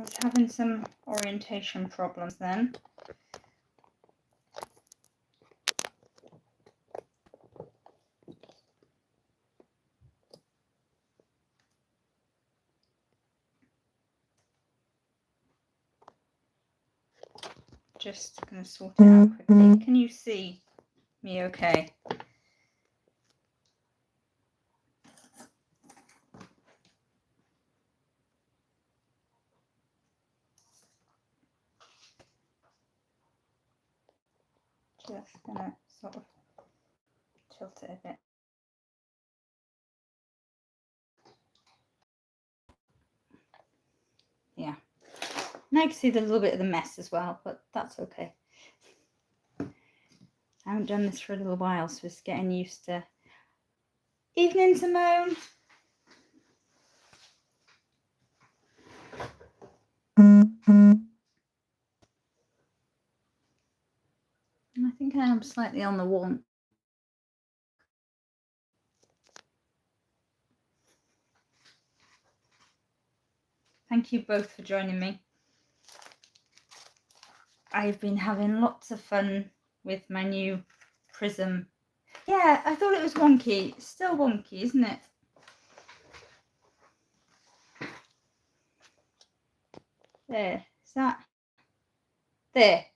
was having some orientation problems then. Just going to sort it out quickly. Can you see me okay? Just going to sort of tilt it a bit. Yeah. Now you can see the little bit of the mess as well, but that's okay. I haven't done this for a little while, so it's getting used to. Evening, Simone. I think I am slightly on the wall. Thank you both for joining me. I've been having lots of fun with my new prism. Yeah, I thought it was wonky. It's still wonky, isn't it? There. Is that? There.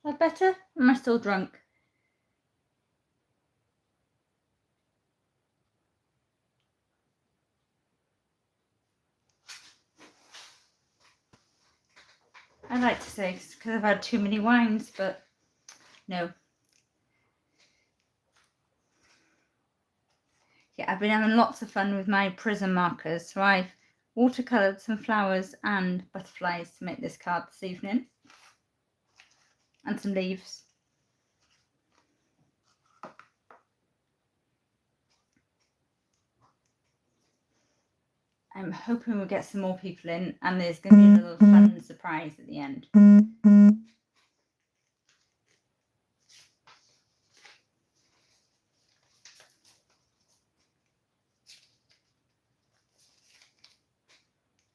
Is that better? Or am I still drunk? I'd like to say it's because I've had too many wines, but no. Yeah, I've been having lots of fun with my prism markers. So I've watercoloured some flowers and butterflies to make this card this evening. And some leaves. I'm hoping we'll get some more people in, and there's going to be a little fun surprise at the end.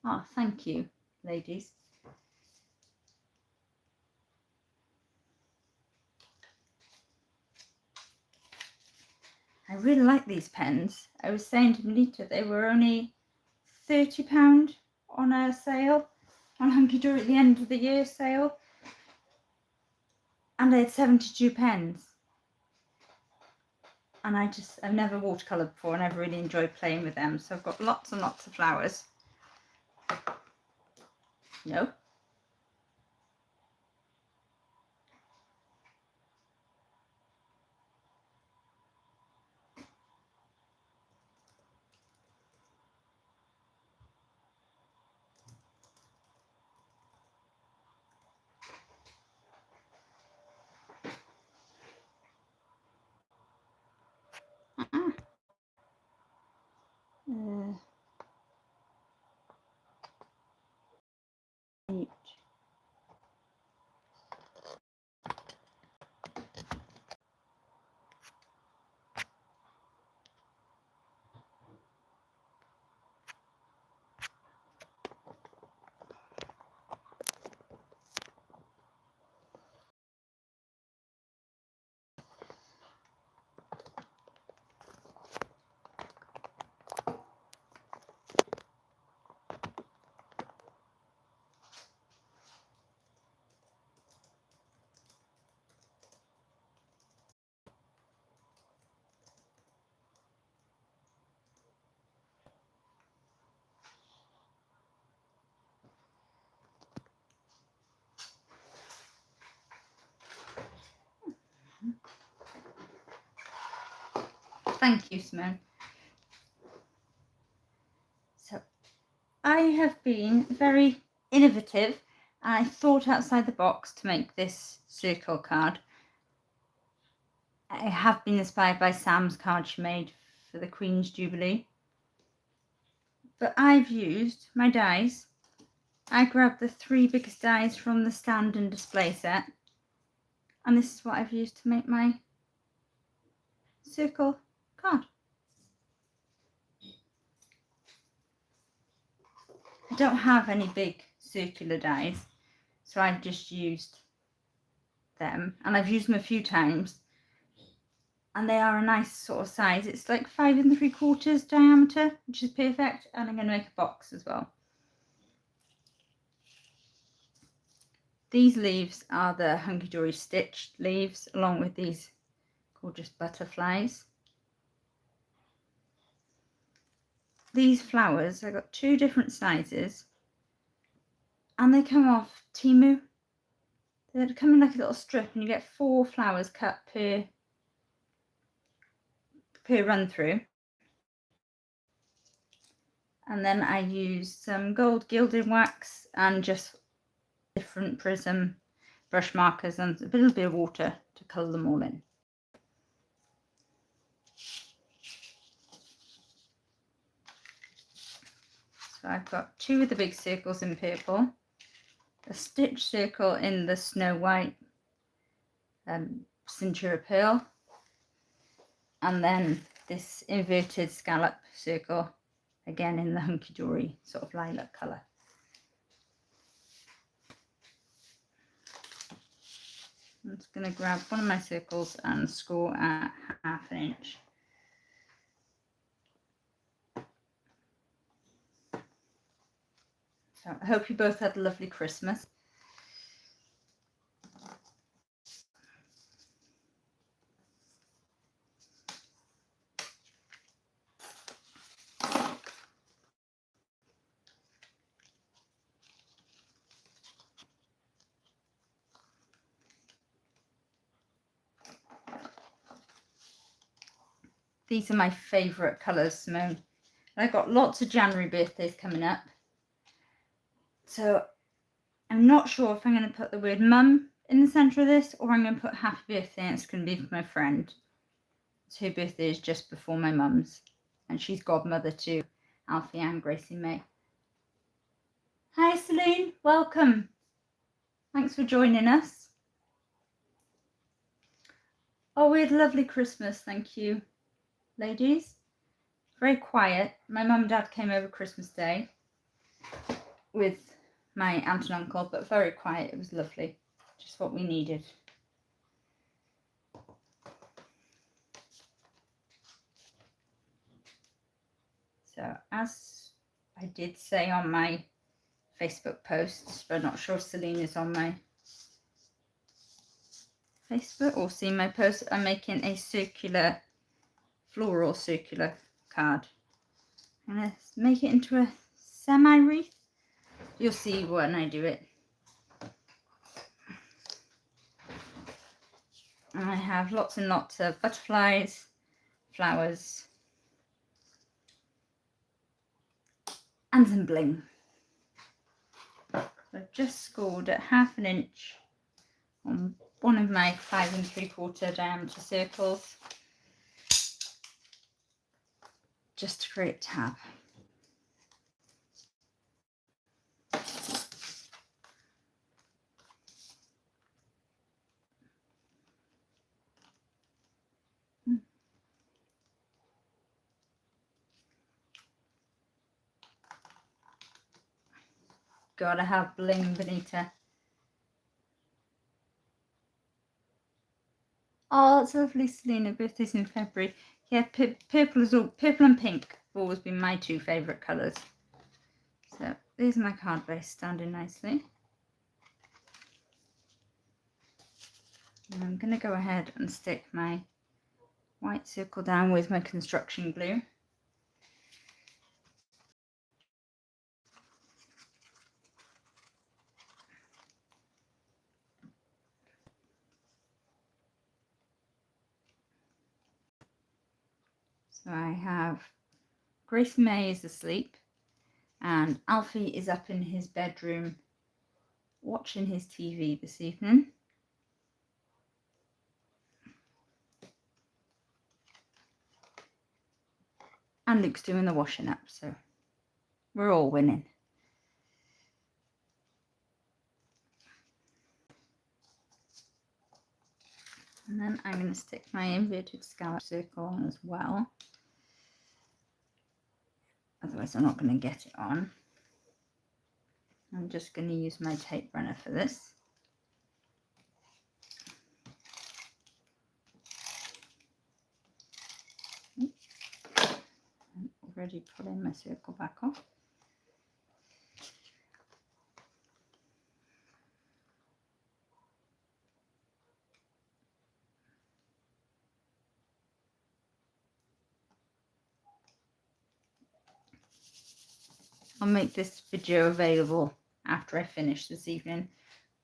Oh, thank you, ladies. I really like these pens. I was saying to Melita they were only £30 on a sale, on Hunky Dory at the end of the year sale, and they had 72 pens. And I've never watercoloured before, and I've really enjoyed playing with them. So I've got lots and lots of flowers. No. Right. Thank you, Simone. So I have been very innovative, and I thought outside the box to make this circle card. I have been inspired by Sam's card she made for the Queen's Jubilee. But I've used my dies. I grabbed the 3 biggest dies from the stand and display set. And this is what I've used to make my circle card. I don't have any big circular dies, so I've just used them, and I've used them a few times, and they are a nice sort of size. It's like 5 3/4 diameter, which is perfect, and I'm going to make a box as well. These leaves are the Hunky Dory stitched leaves, along with these gorgeous butterflies. These flowers, I got 2 different sizes, and they come off Temu. They come in like a little strip, and you get 4 flowers cut per run through. And then I use some gold gilded wax and just different prism brush markers and a little bit of water to colour them all in. So I've got 2 of the big circles in purple, a stitch circle in the Snow White Cintura Pearl, and then this inverted scallop circle again in the Hunky Dory sort of lilac colour. I'm just going to grab one of my circles and score at 1/2 inch. So I hope you both had a lovely Christmas. These are my favourite colours, Simone. I've got lots of January birthdays coming up. So I'm not sure if I'm going to put the word mum in the centre of this, or I'm going to put happy birthday, and it's going to be for my friend. So her birthday is just before my mum's, and she's godmother to Alfie and Gracie May. Hi Celine, welcome. Thanks for joining us. Oh, we had a lovely Christmas, thank you, ladies. Very quiet. My mum and dad came over Christmas Day with my aunt and uncle, but very quiet. It was lovely, just what we needed. So as I did say on my Facebook posts, but I'm not sure Celine is on my Facebook or seen my post, I'm making a circular, floral circular card. I'm going to make it into a semi-wreath. You'll see when I do it. And I have lots and lots of butterflies, flowers, and some bling. I've just scored at 1/2 inch on one of my 5 3/4 diameter circles, just to create a tab. Gotta have bling, Benita. Oh, that's lovely, Selena. Birthday's in February. Yeah, purple is all purple and pink have always been my 2 favourite colours. So there's my card base standing nicely. And I'm going to go ahead and stick my white circle down with my construction glue. So I have Grace May is asleep and Alfie is up in his bedroom watching his TV this evening. And Luke's doing the washing up, so we're all winning. And then down, I'm going to stick my inverted scallop circle on as well. Otherwise I'm not going to get it on. I'm just going to use my tape runner for this. I'm already pulling my circle back off. I'll make this video available after I finish this evening.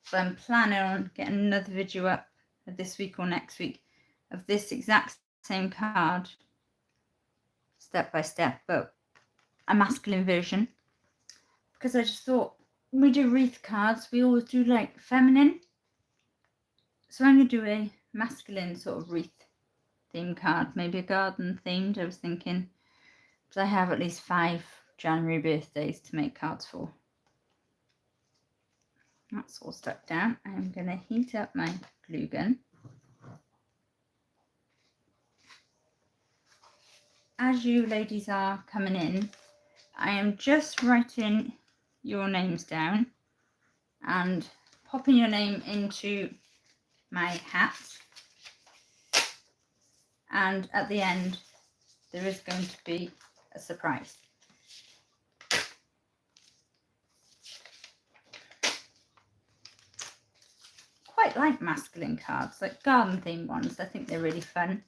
So I'm planning on getting another video up this week or next week of this exact same card, step by step, but a masculine version. Because I just thought, when we do wreath cards, we always do like feminine. So I'm going to do a masculine sort of wreath theme card, maybe a garden themed, I was thinking. Because I have at least 5 January birthdays to make cards for. That's all stuck down. I'm going to heat up my glue gun. As you ladies are coming in, I am just writing your names down and popping your name into my hat. And at the end, there is going to be a surprise. Quite like masculine cards, like garden themed ones. I think they're really fun.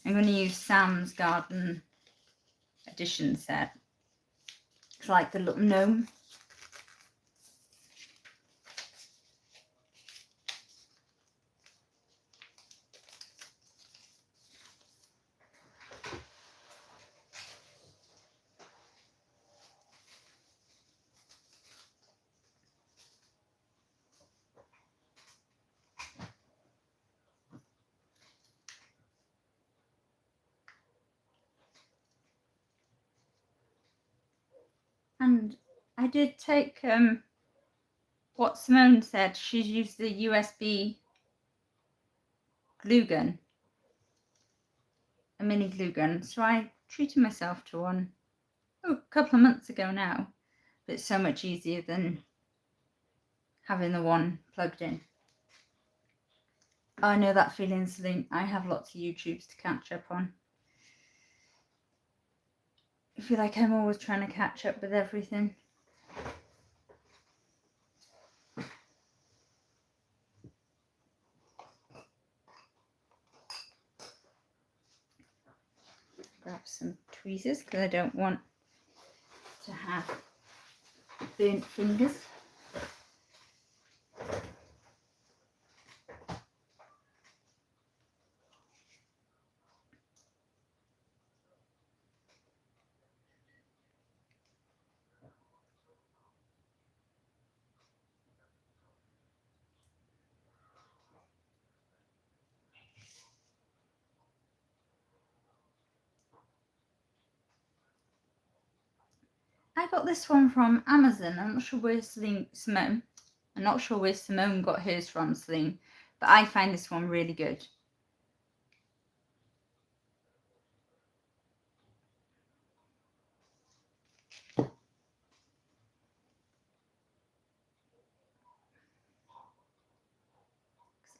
I'm going to use Sam's Garden Edition set. It's like the little gnome. And I did take what Simone said. She's used the USB glue gun, a mini glue gun. So I treated myself to one a couple of months ago now. But it's so much easier than having the one plugged in. I know that feeling, Celine. I have lots of YouTubes to catch up on. I feel like I'm always trying to catch up with everything. Grab some tweezers because I don't want to have burnt fingers. I got this one from Amazon. I'm not sure where Simone. I'm not sure where Simone got hers from, Celine, but I find this one really good.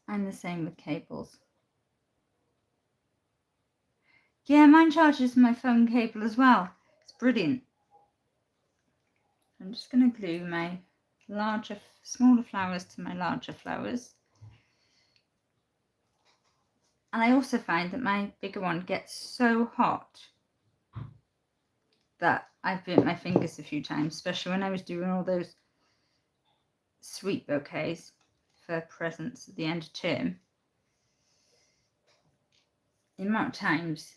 I'm the same with cables. Yeah, mine charges my phone cable as well. It's brilliant. I'm just going to glue my smaller flowers to my larger flowers. And I also find that my bigger one gets so hot that I've burnt my fingers a few times, especially when I was doing all those sweet bouquets for presents at the end of term. The amount of times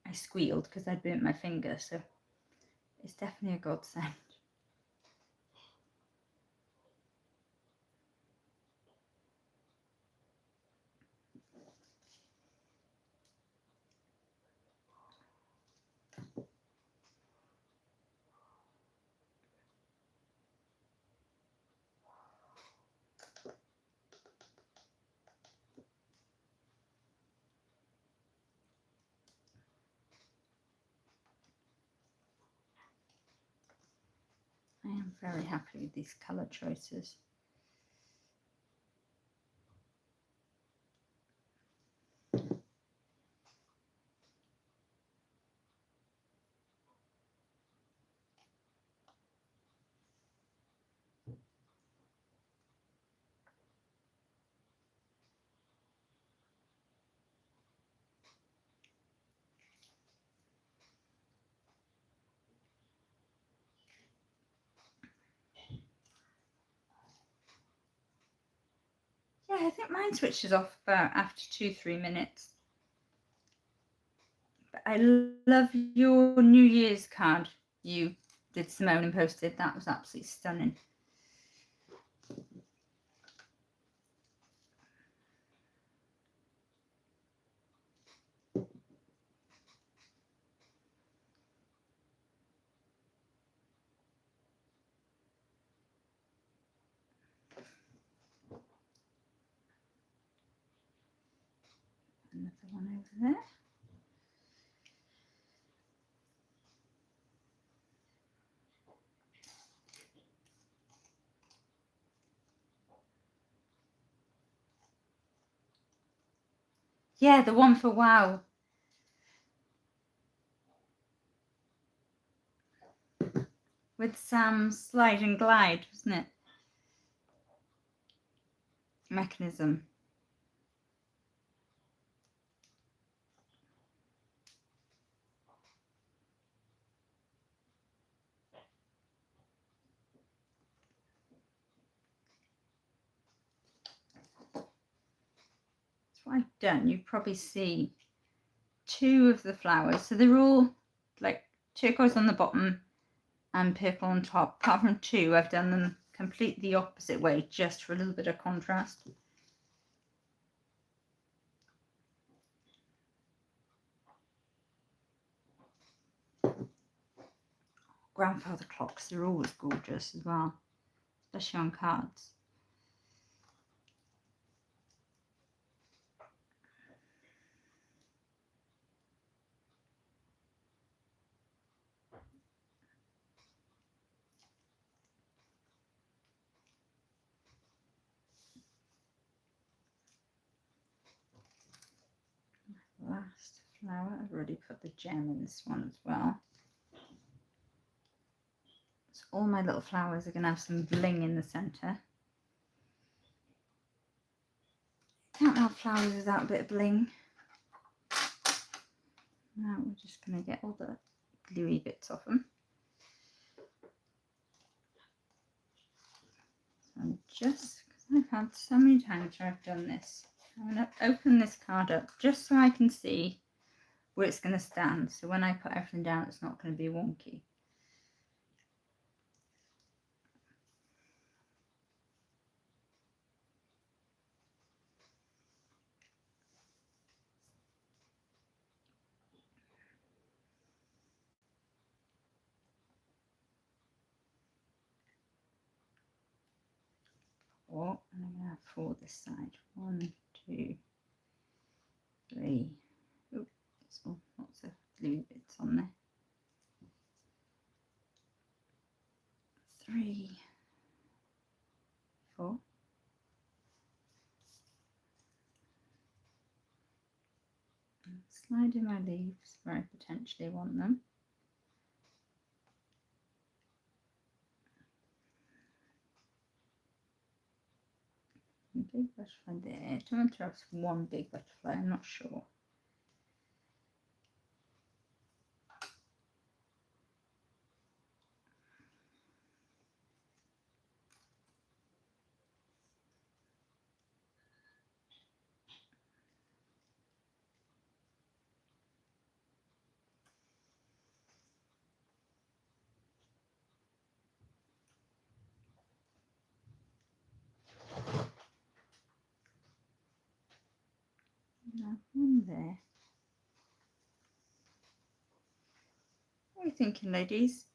I squealed because I'd burnt my finger, so it's definitely a godsend. am very happy with these colour choices. Yeah, I think mine switches off about after 2-3 minutes. But I love your New Year's card you did, Simone, and posted. That was absolutely stunning. Another one over there. Yeah, the one for wow. With Sam's slide and glide, wasn't it? Mechanism. That's what I've done. You probably see 2 of the flowers. So they're all like turquoise on the bottom and purple on top. Apart from 2, I've done them completely the opposite way, just for a little bit of contrast. Grandfather clocks, they're always gorgeous as well, especially on cards. Last flower, I've already put the gem in this one as well. So all my little flowers are going to have some bling in the centre. Can't have flowers without a bit of bling. Now we're just going to get all the gluey bits off them. So I'm just, because I've had so many times where I've done this, I'm going to open this card up just so I can see where it's going to stand. So when I put everything down, it's not going to be wonky. Oh, and I'm going to have 4 this side. 1, 2, 3. Oh, there's all lots of glue bits on there. 3, 4. And slide in my leaves where I potentially want them. Big butterfly there. Do I want to have 1 big butterfly? I'm not sure. Now 1 there. What are you thinking, ladies?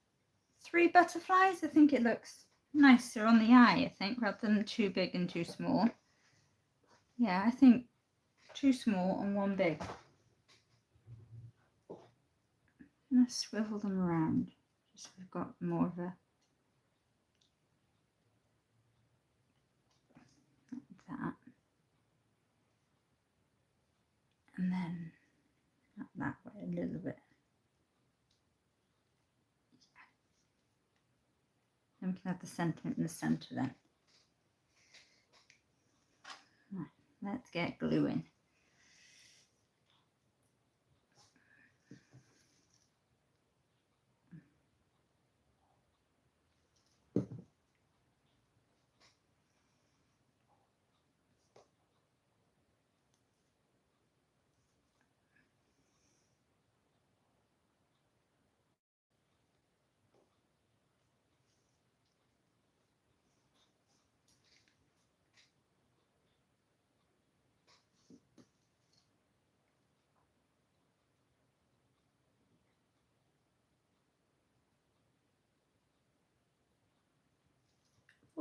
3 butterflies? I think it looks nicer on the eye, I think, rather than too big and too small. Yeah, I think 2 small and 1 big. I'm going to swivel them around just so we've got more of a that. And then up that way a little bit. And we can have the sentiment in the centre then. Right, let's get gluing.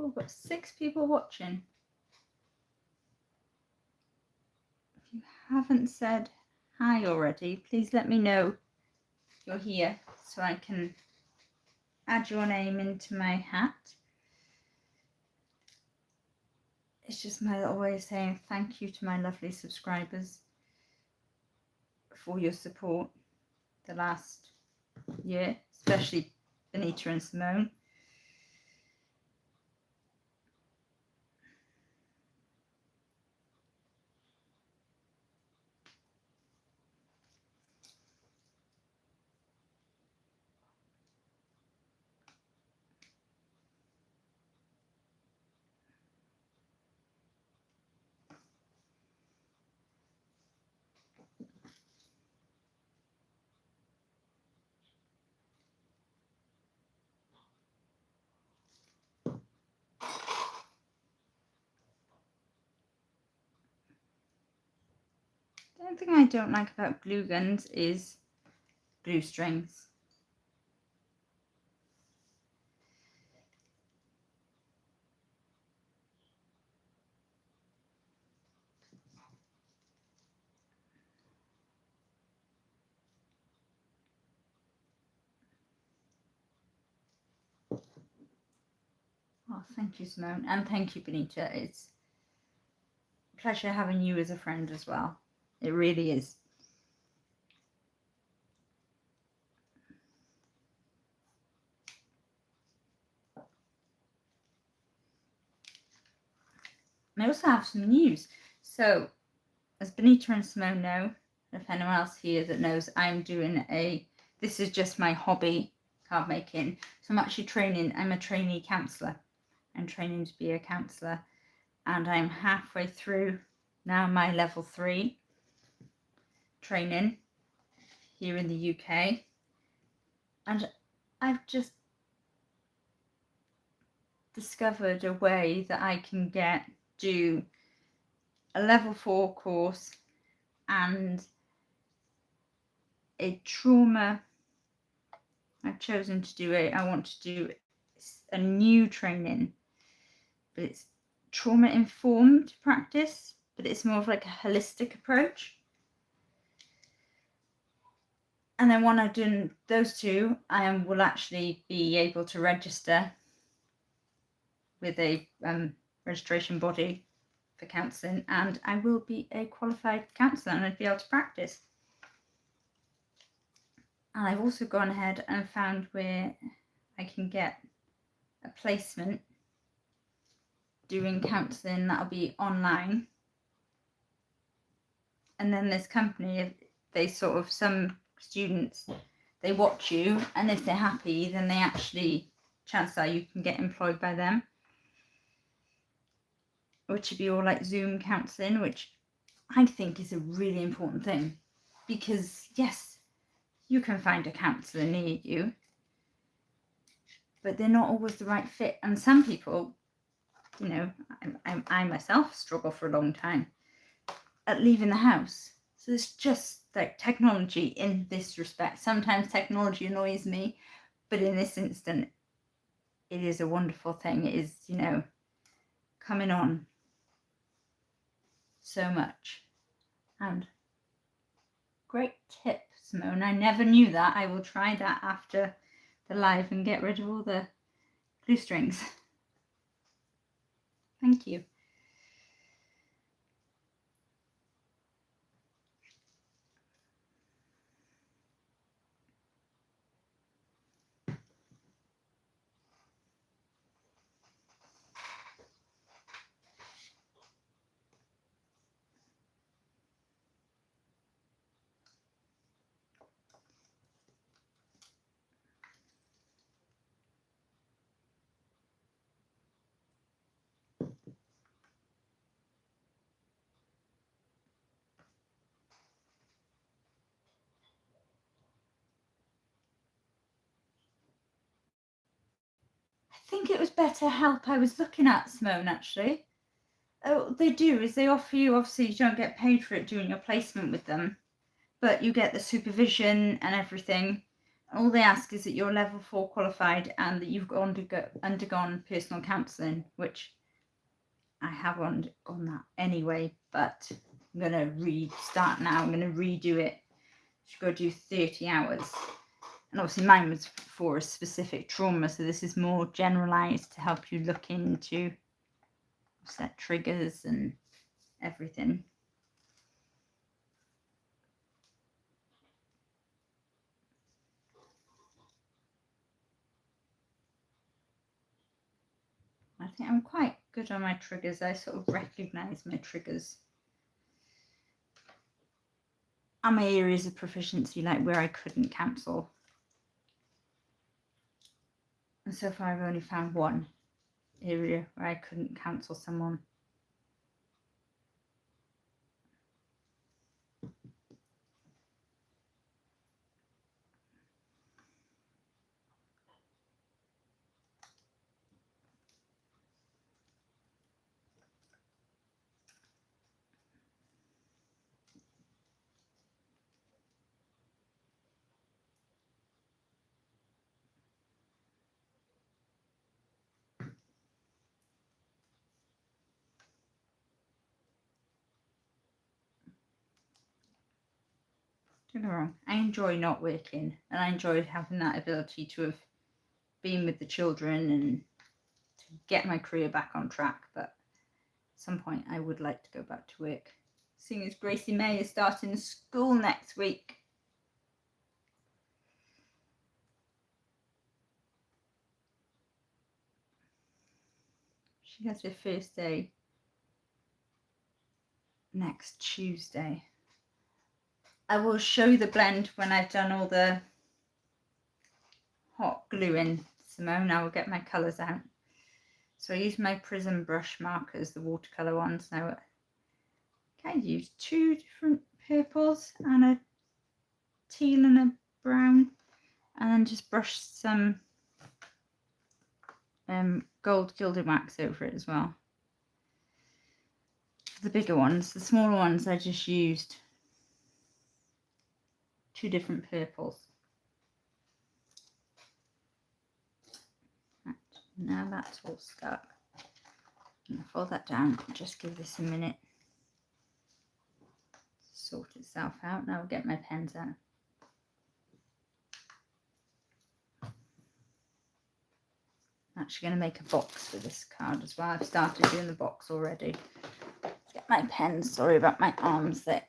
Oh, we've got 6 people watching. If you haven't said hi already, please let me know you're here so I can add your name into my hat. It's just my little way of saying thank you to my lovely subscribers for your support the last year, especially Benita and Simone. The only thing I don't like about glue guns is glue strings. Oh, thank you, Simone, and thank you, Benita. It's a pleasure having you as a friend as well. It really is. I also have some news. So, as Benita and Simone know, if anyone else here that knows, I'm doing this is just my hobby, card making. So I'm actually training, I'm a trainee counsellor. I'm training to be a counsellor, and I'm halfway through now my level 3 training here in the UK. And I've just discovered a way that I can do a level 4 course and a trauma. I've chosen to do I want to do a new training, but it's trauma informed practice, but it's more of like a holistic approach. And then when I've done those two, I will actually be able to register with a registration body for counselling, and I will be a qualified counsellor and I'd be able to practice. And I've also gone ahead and found where I can get a placement doing counselling that'll be online. And then this company, some students, they watch you, and if they're happy, then they actually, chances are you can get employed by them, which would be all like Zoom counselling, which I think is a really important thing, because yes, you can find a counsellor near you, but they're not always the right fit. And some people, you know, I myself struggle for a long time at leaving the house. So it's just like technology in this respect. Sometimes technology annoys me, but in this instant, it is a wonderful thing. It is, you know, coming on so much. And great tip, Simone. I never knew that. I will try that after the live and get rid of all the glue strings. Thank you. think it was Better Help I was looking at, Simone, actually. Oh, they do, is they offer you, obviously you don't get paid for it doing your placement with them, but you get the supervision and everything. All they ask is that you're level 4 qualified and that you've undergone personal counselling, which I have undergone that anyway, but I'm going to restart now. I'm going to redo it. Should go do 30 hours. And obviously mine was for a specific trauma, so this is more generalised to help you look into set triggers and everything. I think I'm quite good on my triggers. I sort of recognise my triggers and my areas of proficiency, like where I couldn't counsel. And so far I've only found one area where I couldn't counsel someone. Don't get me wrong, I enjoy not working and I enjoy having that ability to have been with the children and to get my career back on track, but at some point I would like to go back to work. Seeing as Gracie May is starting school next week. She has her first day next Tuesday. I will show you the blend when I've done all the hot gluing, Simone. I will get my colours out. So I use my Prism brush markers, the watercolour ones. Now I kind of use 2 different purples and a teal and a brown, and then just brush some gold gilded wax over it as well. For the bigger ones, the smaller ones I just used 2 different purples. Right, now that's all stuck. I'm going to fold that down and just give this a minute to sort itself out. Now I'll get my pens out. I'm actually going to make a box for this card as well. I've started doing the box already. Get my pens, sorry about my arms there.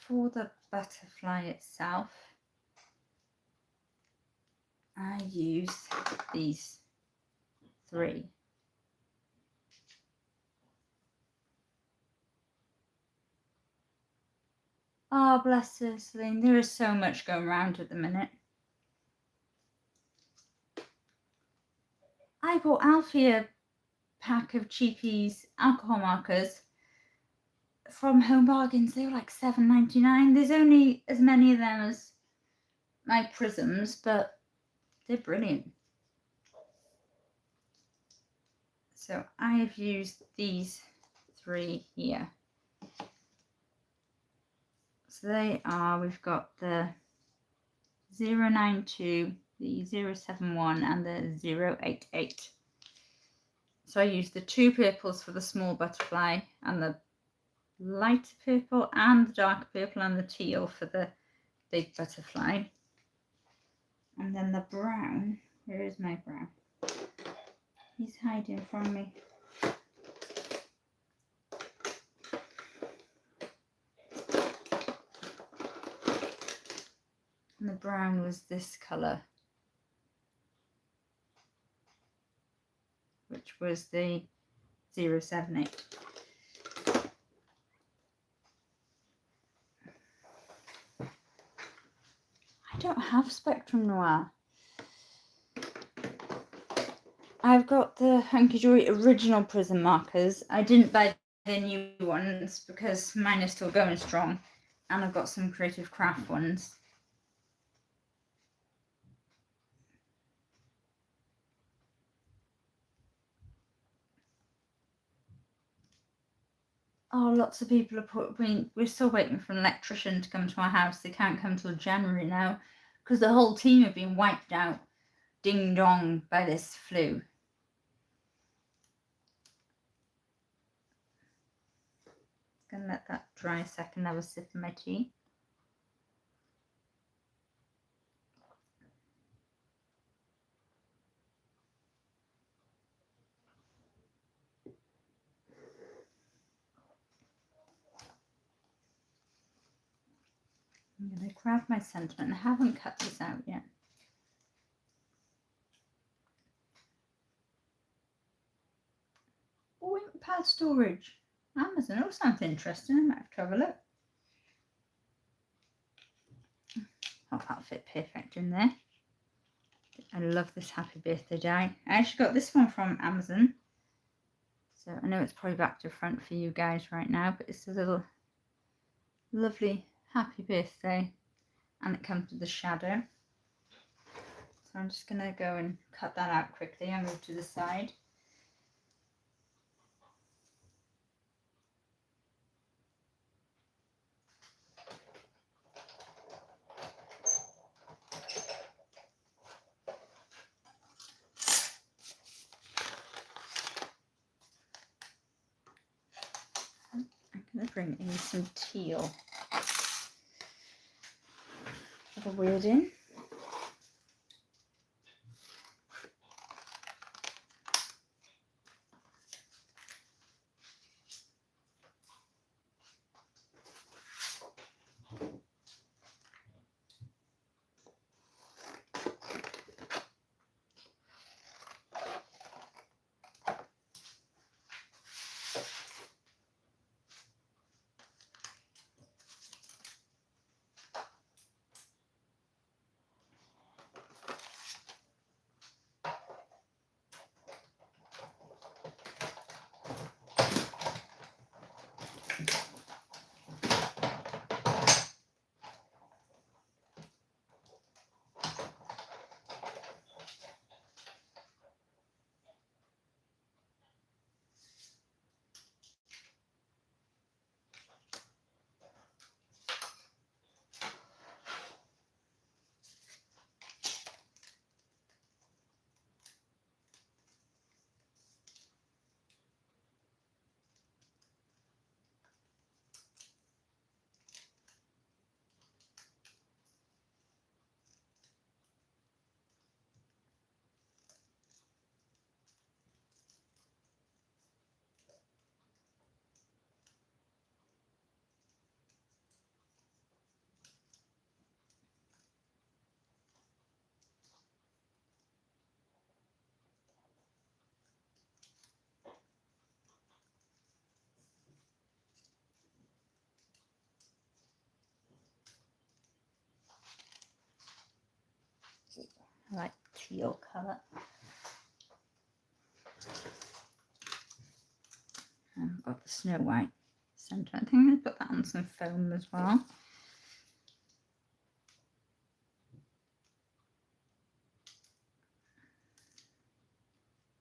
For the butterfly itself, I use these 3. Oh, bless her, Celine. There is so much going around at the minute. I bought Alfie a pack of cheapies alcohol markers from Home Bargains. They were like $7.99. There's only as many of them as my prisms, but they're brilliant. So I've used these 3 here. So they are, we've got the 092, the 071 and the 088. So I used the 2 purples for the small butterfly and the light purple and the dark purple and the teal for the big butterfly. And then the brown, where is my brown? He's hiding from me. And the brown was this colour, which was the 078. I don't have Spectrum Noir. I've got the Hunky Joy original prism markers. I didn't buy the new ones because mine are still going strong, and I've got some Creative Craft ones. Oh, lots of people are we're still waiting for an electrician to come to our house. They can't come till January now because the whole team have been wiped out, ding dong, by this flu. Gonna let that dry a second, have a sip of my tea. I'm gonna grab my sentiment. I haven't cut this out yet. Oh, pad storage. Amazon. Oh, sounds interesting. I might have to have a look. Oh, that'll fit perfect in there. I love this happy birthday die. I actually got this one from Amazon. So I know it's probably back to front for you guys right now, but it's a little lovely happy birthday, and it comes with a shadow. So I'm just going to go and cut that out quickly and move to the side. I'm going to bring in some teal for the wording. I like teal colour. And I've got the Snow White centre. I think I'm going to put that on some foam as well.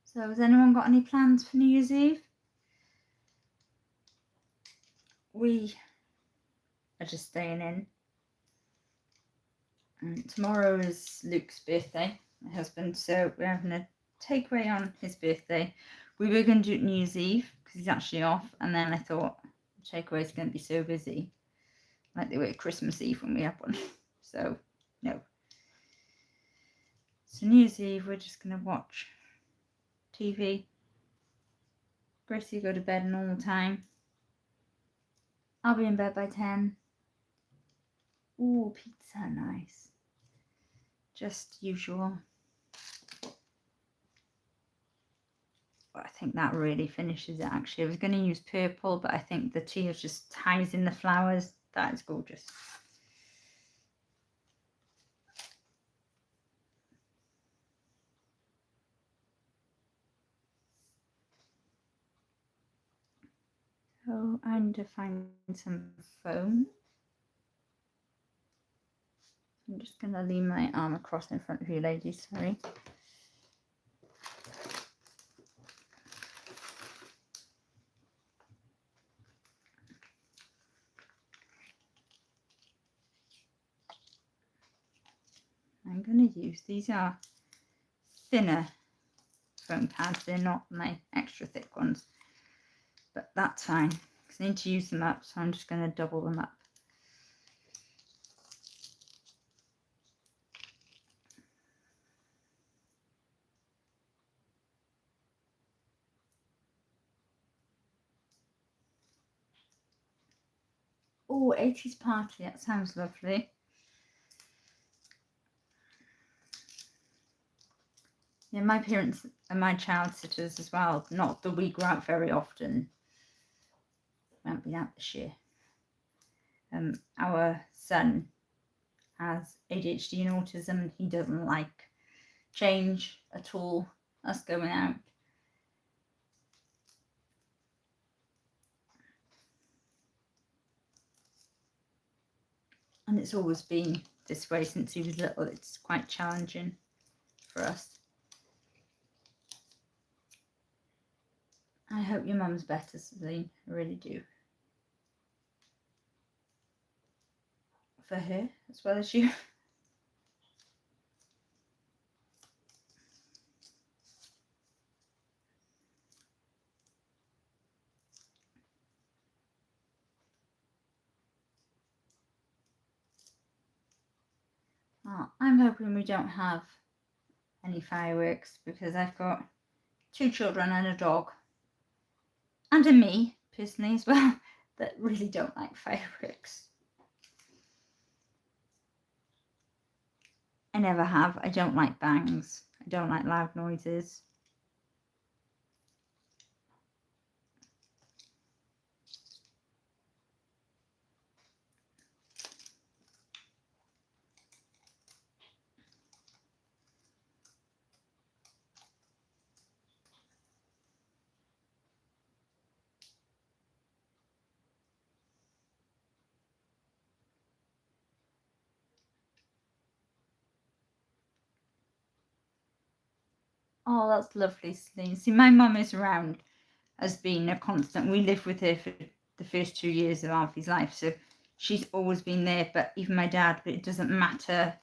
So has anyone got any plans for New Year's Eve? We are just staying in. And tomorrow is Luke's birthday, my husband, so we're having a takeaway on his birthday. We were going to do it New Year's Eve because he's actually off, and then I thought the takeaway is going to be so busy, like they were Christmas Eve when we had one. So no. So New Year's Eve we're just going to watch TV. Gracie will go to bed normal time. I'll be in bed by 10. Ooh, pizza, nice. Just usual. But I think that really finishes it actually. I was going to use purple, but I think the teal just ties in the flowers. That is gorgeous. So I need to find some foam. I'm just going to lean my arm across in front of you ladies, sorry. I'm going to use, these are thinner foam pads, they're not my extra thick ones, but that's fine because I need to use them up, so I'm just going to double them up. Oh, 80s party, that sounds lovely. Yeah, my parents are my child sitters as well. Not that we go out very often. Won't be out this year. Our son has ADHD and autism, and he doesn't like change at all, us going out. And it's always been this way since he was little. It's quite challenging for us. I hope your mum's better, Celine. I really do. For her, as well as you. Oh, I'm hoping we don't have any fireworks because I've got 2 children and a dog. And a me, personally, as well, that really don't like fireworks. I never have. I don't like bangs. I don't like loud noises. Oh, that's lovely, Celine. See, my mum is around as being a constant. We lived with her for the first 2 years of Alfie's life, so she's always been there. But even my dad, but it doesn't matter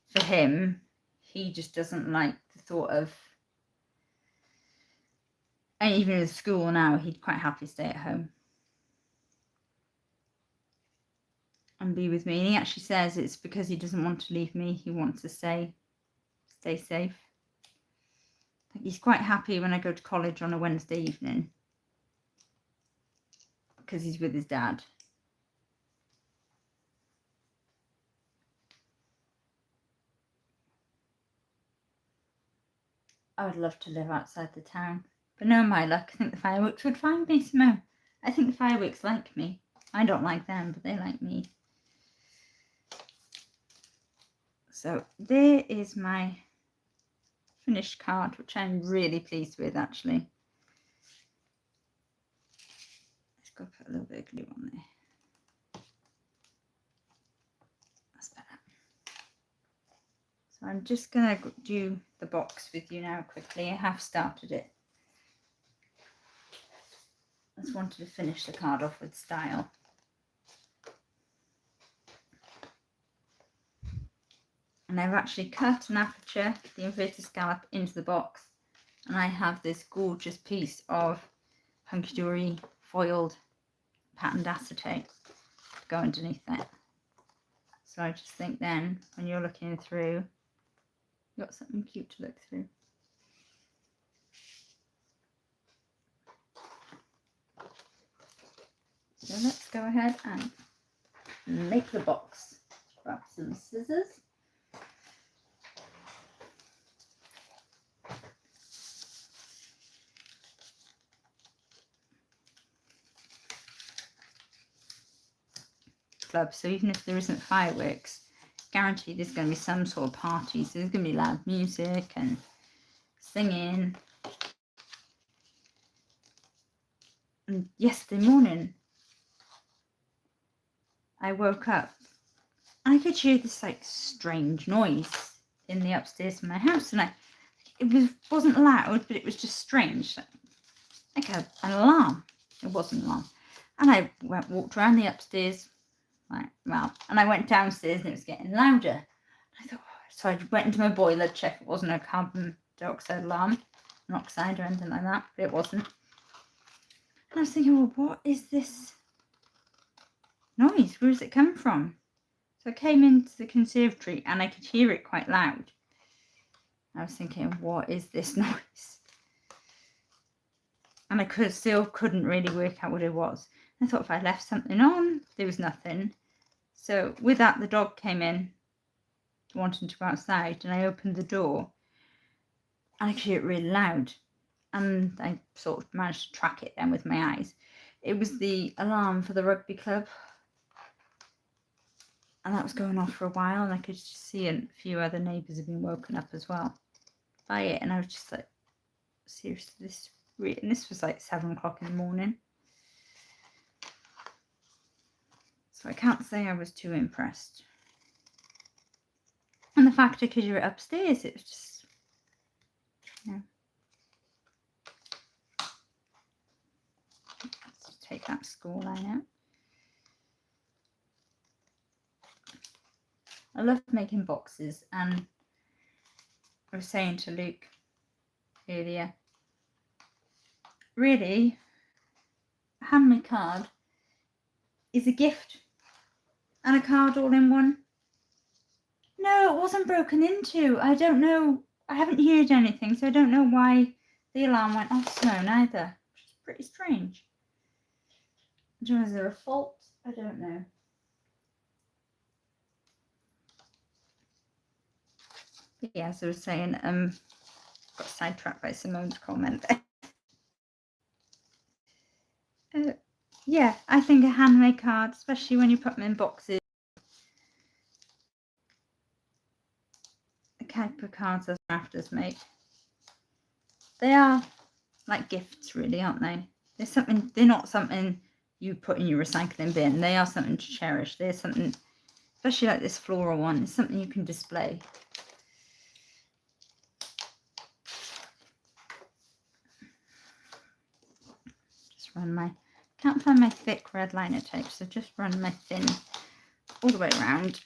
for him. He just doesn't like the thought of, and even with school now, he'd quite happily stay at home and be with me. And he actually says it's because he doesn't want to leave me. He wants to stay safe. He's quite happy when I go to college on a Wednesday evening because he's with his dad. I would love to live outside the town, but no, my luck, I think the fireworks would find me, Simone. I think the fireworks like me. I don't like them, but they like me. So there is my finished card, which I'm really pleased with, actually. Let's go put a little bit of glue on there. That's better. So I'm just going to do the box with you now quickly. I have started it. I just wanted to finish the card off with style. And I've actually cut an aperture, the inverted scallop, into the box. And I have this gorgeous piece of hunky-dory foiled patterned acetate to go underneath that. So I just think then, when you're looking through, you've got something cute to look through. So let's go ahead and make the box. Grab some scissors. Club, so even if there isn't fireworks, guaranteed there's going to be some sort of party, so there's going to be loud music and singing. And yesterday morning, I woke up and I could hear this like strange noise in the upstairs of my house, and it wasn't loud, but it was just strange, like an alarm. It was an alarm, and I walked around the upstairs, and I went downstairs, and it was getting louder. I thought, so I went into my boiler to check it wasn't a carbon dioxide alarm, monoxide or anything like that, but it wasn't. And I was thinking, well, what is this noise? Where does it come from? So I came into the conservatory and I could hear it quite loud. I was thinking, what is this noise? And I still couldn't really work out what it was. I thought if I left something on, there was nothing. So with that, the dog came in, wanting to go outside, and I opened the door and I could hear it really loud. And I sort of managed to track it then with my eyes. It was the alarm for the rugby club. And that was going off for a while, and I could see a few other neighbours had been woken up as well by it. And I was just like, seriously, this was like 7 o'clock in the morning. So I can't say I was too impressed. And the fact I could hear it upstairs, it was just, Let's take that score line out. I love making boxes, and I was saying to Luke earlier, really, a handmade card is a gift and a card all in one. No, it wasn't broken into. I don't know. I haven't heard anything, so I don't know why the alarm went off, Simone, either. Which is pretty strange. I don't know, is there a fault? I don't know. But yeah, as I was saying, got sidetracked by Simone's comment there. Yeah, I think a handmade card, especially when you put them in boxes. The type of cards as crafters make. They are like gifts, really, aren't they? They're not something you put in your recycling bin. They are something to cherish. They're something, especially like this floral one, it's something you can display. Just can't find my thick red liner tape, so just run my thin all the way around.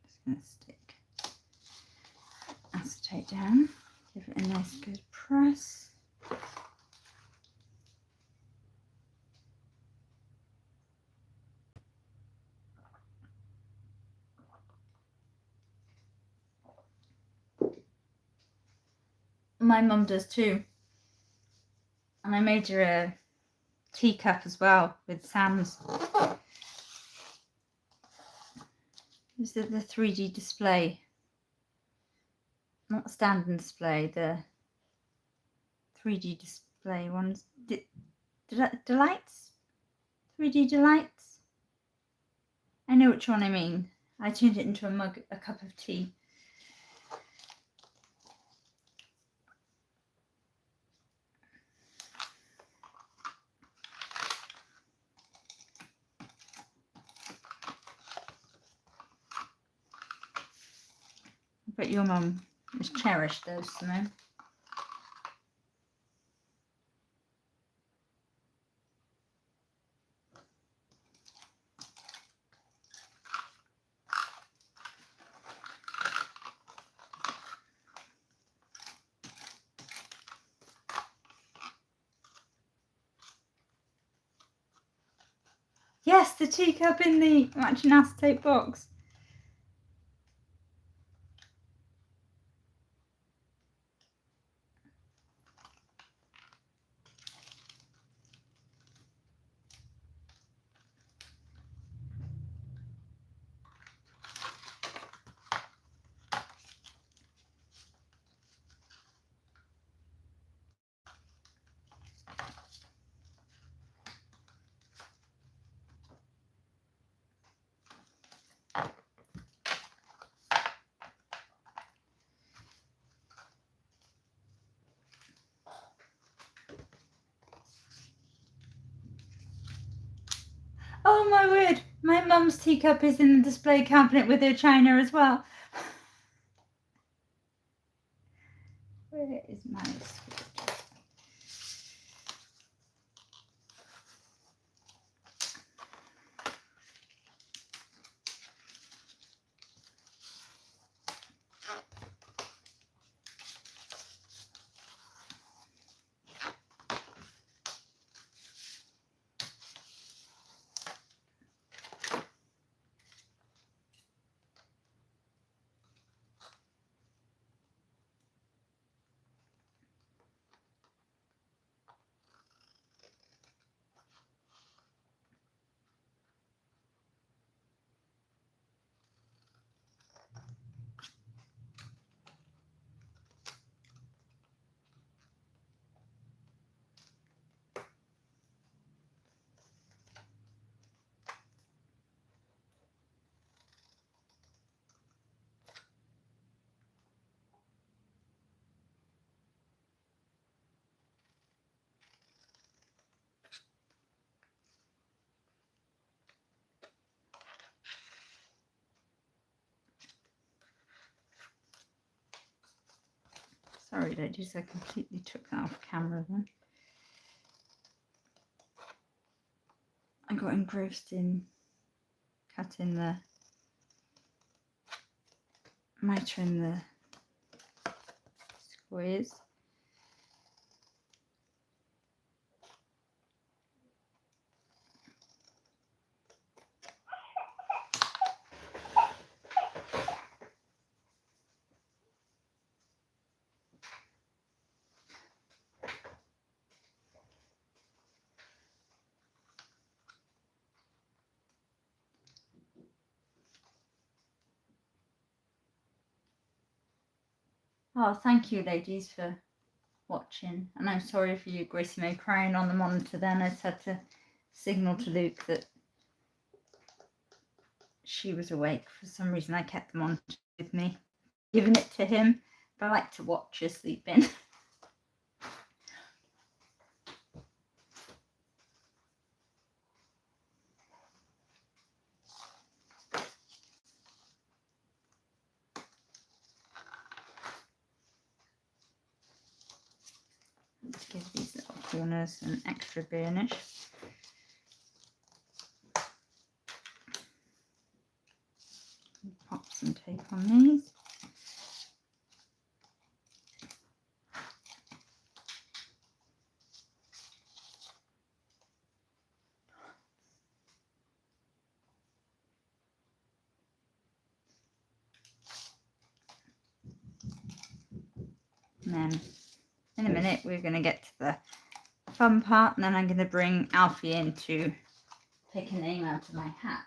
Just going to stick acetate down, give it a nice good press. My mum does too, and I made her a teacup as well with Sam's. This is the 3D display, not standing display, the 3D display ones. Delights? 3D Delights? I know which one I mean. I turned it into a cup of tea. But your mum has cherished those, Simone. Yes, the teacup in the matching acetate box. Oh my word, my mum's teacup is in the display cabinet with her china as well. Where is my squid? Sorry, ladies, I completely took that off camera then. I got engrossed in cutting the mitre and the squares. Oh, thank you, ladies, for watching. And I'm sorry for you, Gracie May, crying on the monitor then. I just had to signal to Luke that she was awake. For some reason, I kept the monitor with me, giving it to him. But I like to watch her sleeping. Let's give these little corners an extra burnish. Pop some tape on these. And then in a minute we're going to get to the fun part, and then I'm going to bring Alfie in to pick a name out of my hat.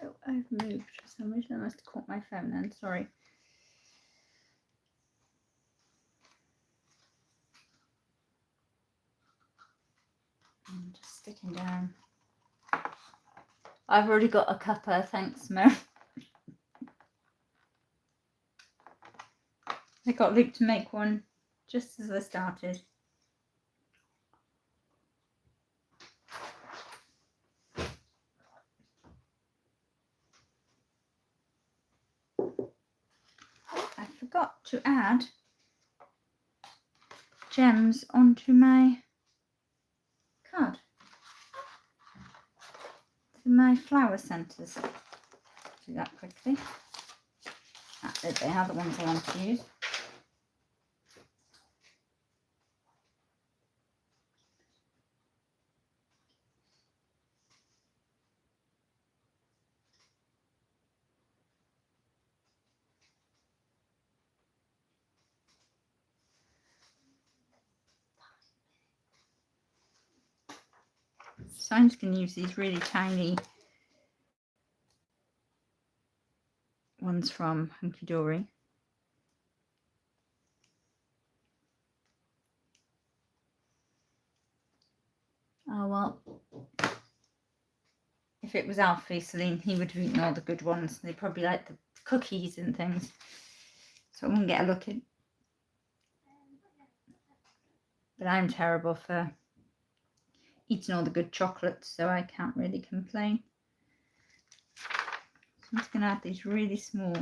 Oh, I've moved for some reason. I must have caught my phone then, sorry. I'm just sticking down. I've already got a cuppa, thanks Mo. I got Luke to make one just as I started. I forgot to add gems onto my card. To my flower centres. Do that quickly. There they are, the ones I want to use. So I'm just going to use these really tiny ones from Hunky Dory. Oh well, if it was Alfie, Celine, he would have eaten all the good ones. They probably like the cookies and things. So I won't get a look in. But I'm terrible for eating all the good chocolates, so I can't really complain. So I'm just going to add these really small.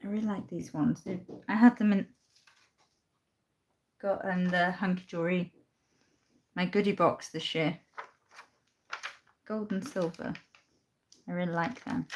I really like these ones. I had them in the Hunky Dory, my goodie box this year. Gold and silver. I really like them.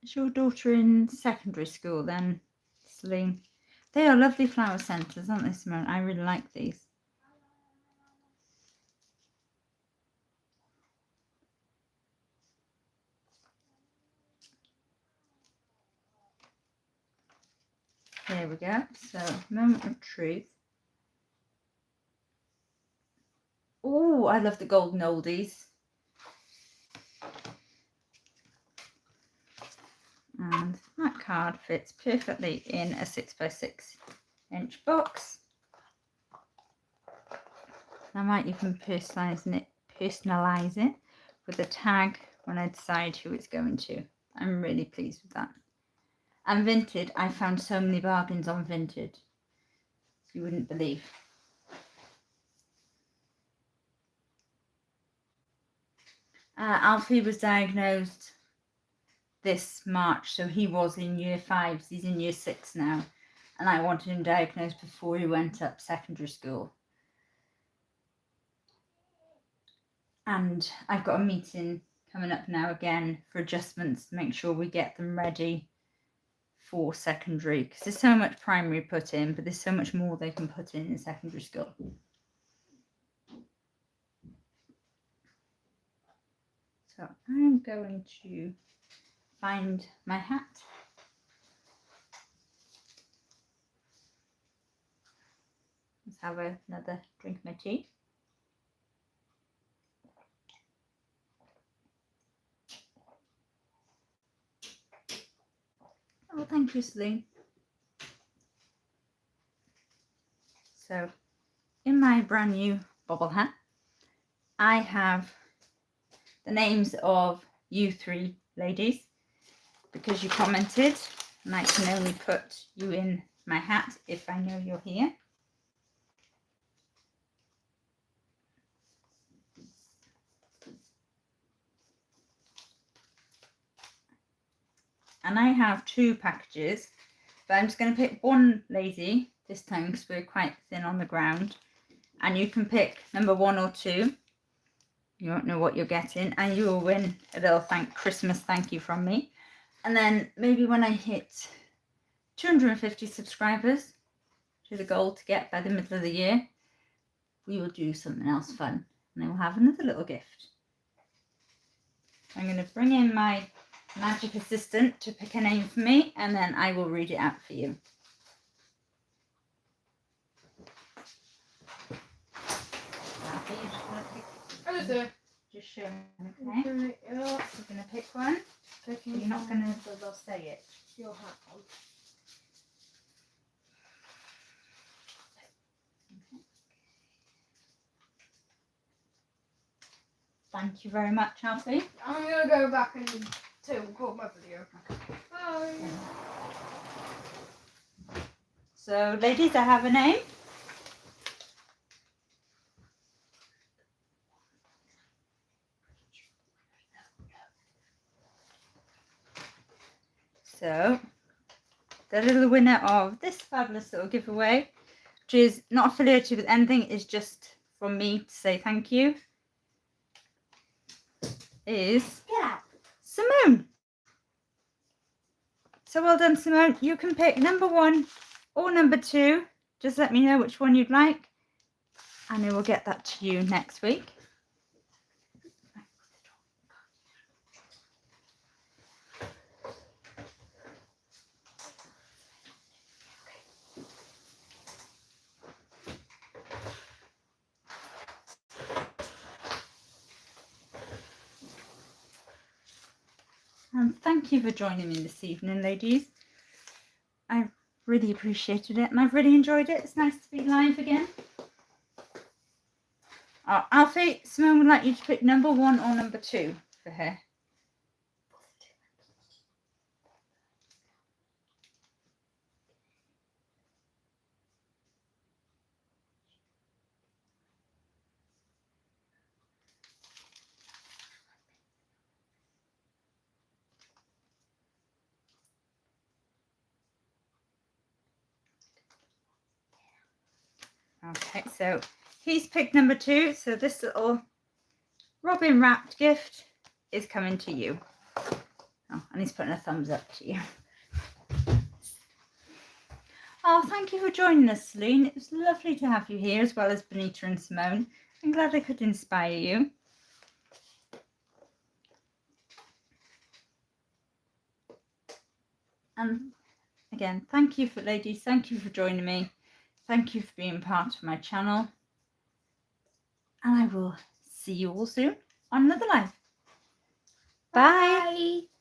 Is your daughter in secondary school then, Celine? They are lovely flower centres, aren't they, Simone? I really like these. There we go. So, moment of truth. Oh, I love the golden oldies. And that card fits perfectly in a 6x6 inch box. I might even personalise it with a tag when I decide who it's going to. I'm really pleased with that. And Vinted, I found so many bargains on Vinted. You wouldn't believe. Alfie was diagnosed this March, so he was in year 5. He's in year 6 now, and I wanted him diagnosed before he went up secondary school. And I've got a meeting coming up now again for adjustments to make sure we get them ready for secondary, because there's so much primary put in, but there's so much more they can put in secondary school. So I'm going to find my hat. Let's have another drink of my tea. Oh, thank you, Celine. So, in my brand new bobble hat, I have the names of you 3 ladies, because you commented, and I can only put you in my hat if I know you're here. And I have 2 packages, but I'm just going to pick one lady this time because we're quite thin on the ground. And you can pick number 1 or 2. You won't know what you're getting, and you will win a little Christmas thank you from me. And then maybe when I hit 250 subscribers, to the goal to get by the middle of the year, we will do something else fun, and I will have another little gift. I'm going to bring in my magic assistant to pick a name for me, and then I will read it out for you. Just show me, okay? Yeah. You're going to pick one. You're not going to say it. Your hat on. Thank you very much, Alfie. I'm going to go back and record my video. Okay. Bye. So, ladies, I have a name. So, the little winner of this fabulous little giveaway, which is not affiliated with anything, is just from me to say thank you, is Simone. So well done, Simone. You can pick number 1 or number 2. Just let me know which one you'd like, and I will get that to you next week. thank you for joining me this evening, ladies. I really appreciated it and I've really enjoyed it. It's nice to be live again. Alfie, Simone would like you to pick number 1 or number 2 for her. Okay, so he's picked number 2. So this little robin wrapped gift is coming to you. Oh, and he's putting a thumbs up to you. Oh, thank you for joining us, Celine. It was lovely to have you here, as well as Benita and Simone. I'm glad I could inspire you. And again, thank you for ladies. Thank you for joining me. Thank you for being part of my channel. And I will see you all soon on another live. Bye. Bye.